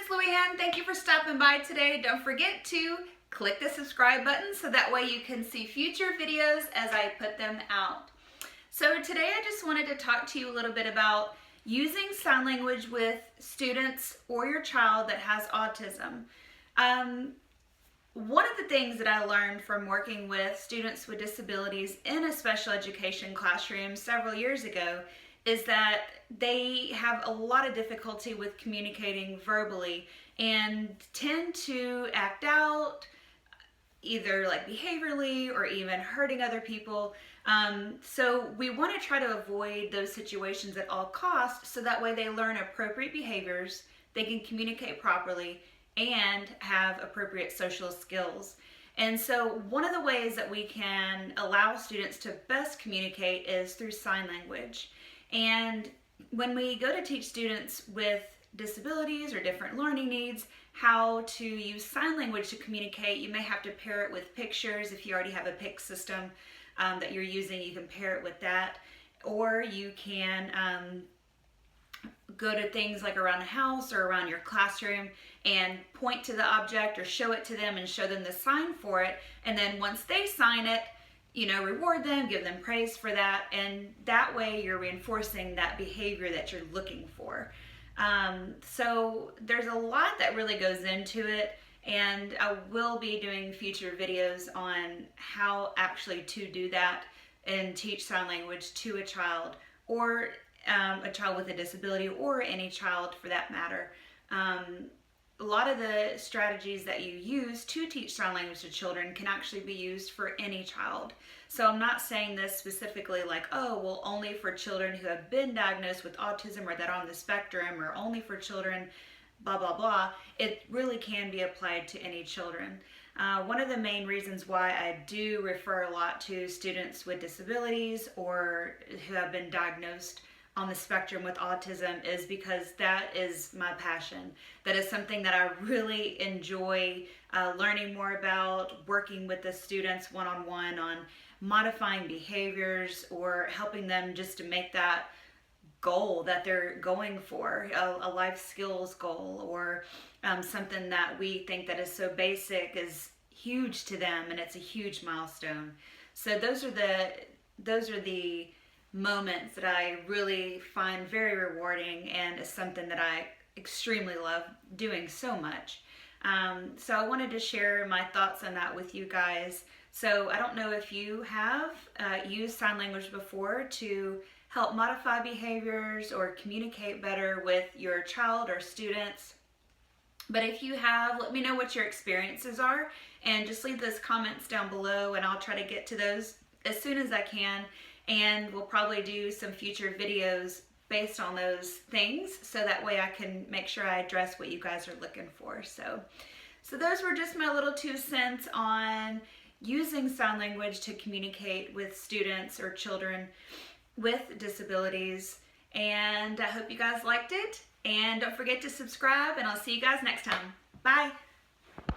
it's Louie-Ann. Thank you for stopping by today. Don't forget to click the subscribe button so that way you can see future videos as I put them out. So today I just wanted to talk to you a little bit about using sign language with students or your child that has autism. One of the things that I learned from working with students with disabilities in a special education classroom several years ago is that they have a lot of difficulty with communicating verbally and tend to act out either like behaviorally or even hurting other people. So we want to try to avoid those situations at all costs so that way they learn appropriate behaviors, they can communicate properly, and have appropriate social skills. And so one of the ways that we can allow students to best communicate is through sign language. And when we go to teach students with disabilities or different learning needs how to use sign language to communicate, you may have to pair it with pictures. If you already have a pic system that you're using, you can pair it with that. Or you can go to things like around the house or around your classroom and point to the object or show it to them and show them the sign for it. And then once they sign it, reward them, give them praise for that, and that way you're reinforcing that behavior that you're looking for. So there's a lot that really goes into it, and I will be doing future videos on how actually to do that and teach sign language to a child or a child with a disability or any child for that matter. A lot of the strategies that you use to teach sign language to children can actually be used for any child. So I'm not saying this specifically like, oh, well, only for children who have been diagnosed with autism or that are on the spectrum, or only for children, blah, blah, blah. It really can be applied to any children. One of the main reasons why I do refer a lot to students with disabilities or who have been diagnosed on the spectrum with autism is because that is my passion. That is something that I really enjoy learning more about, working with the students one-on-one on modifying behaviors or helping them just to make that goal that they're going for, a life skills goal, or something that we think that is so basic is huge to them and it's a huge milestone. So those are the moments that I really find very rewarding, and is something that I extremely love doing so much. So I wanted to share my thoughts on that with you guys. So I don't know if you have used sign language before to help modify behaviors or communicate better with your child or students. But if you have, let me know what your experiences are, and just leave those comments down below and I'll try to get to those as soon as I can. And we'll probably do some future videos based on those things so that way I can make sure I address what you guys are looking for. So those were just my little 2 cents on using sign language to communicate with students or children with disabilities. And I hope you guys liked it. And don't forget to subscribe, and I'll see you guys next time. Bye.